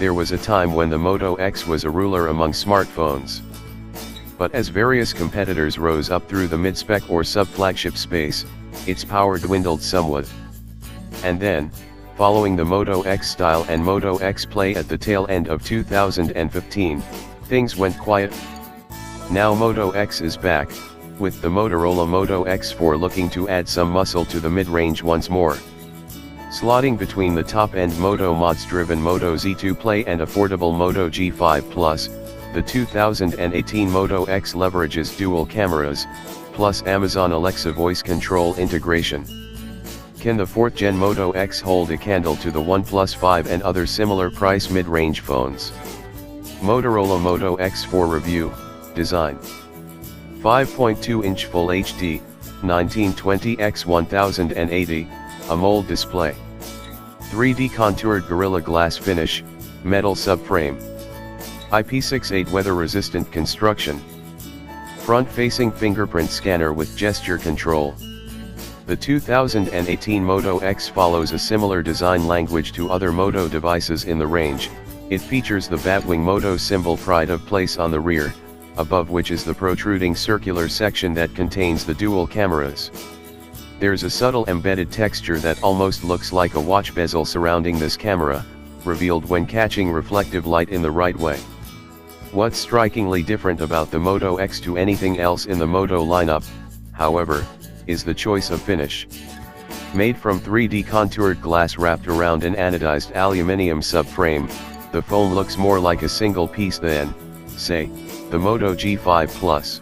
there was a time when the Moto X was a ruler among smartphones. But as various competitors rose up through the mid-spec or sub-flagship space, its power dwindled somewhat. And then, following the Moto X style and Moto X Play at the tail end of 2015, things went quiet. Now Moto X is back, with the Motorola Moto X4 looking to add some muscle to the mid-range once more. Slotting between the top-end Moto mods-driven Moto Z2 Play and affordable Moto G5 Plus, the 2018 Moto X leverages dual cameras, plus Amazon Alexa voice control integration. Can the 4th Gen Moto X hold a candle to the OnePlus 5 and other similar price mid-range phones? Motorola Moto X4 Review, Design. 5.2-inch Full HD, 1920x1080, AMOLED display. 3D contoured Gorilla Glass finish, metal subframe. IP68 weather-resistant construction. Front-facing fingerprint scanner with gesture control. The 2018 Moto X follows a similar design language to other Moto devices in the range. It features the Batwing Moto symbol pride of place on the rear, above which is the protruding circular section that contains the dual cameras. There's a subtle embedded texture that almost looks like a watch bezel surrounding this camera, revealed when catching reflective light in the right way. What's strikingly different about the Moto X to anything else in the Moto lineup, however, is the choice of finish. Made from 3D contoured glass wrapped around an anodized aluminium subframe, the foam looks more like a single piece than, say, the Moto G5 Plus.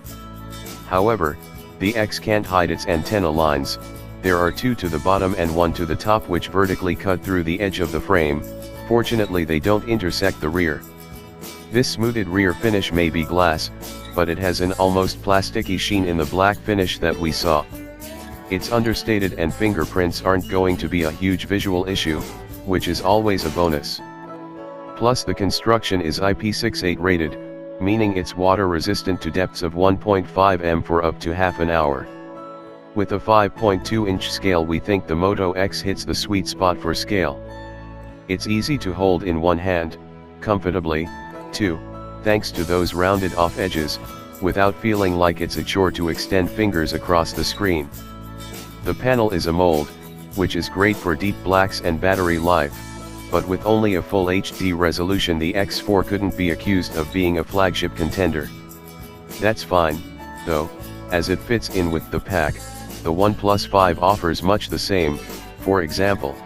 However, the X can't hide its antenna lines. There are two to the bottom and one to the top which vertically cut through the edge of the frame. Fortunately they don't intersect the rear. This smoothed rear finish may be glass, but it has an almost plasticky sheen in the black finish that we saw. It's understated and fingerprints aren't going to be a huge visual issue, which is always a bonus. Plus the construction is IP68 rated, meaning it's water resistant to depths of 1.5 m for up to half an hour. With a 5.2-inch scale we think the Moto X hits the sweet spot for scale. It's easy to hold in one hand, comfortably, too, thanks to those rounded off edges, without feeling like it's a chore to extend fingers across the screen. The panel is AMOLED, which is great for deep blacks and battery life, but with only a full HD resolution the X4 couldn't be accused of being a flagship contender. That's fine, though, as it fits in with the pack. The OnePlus 5 offers much the same. For example,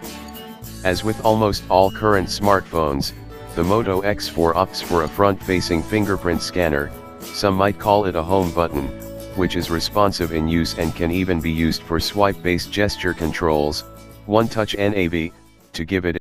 as with almost all current smartphones, the Moto X4 opts for a front-facing fingerprint scanner. Some might call it a home button, which is responsive in use and can even be used for swipe-based gesture controls, one-touch NAV, to give it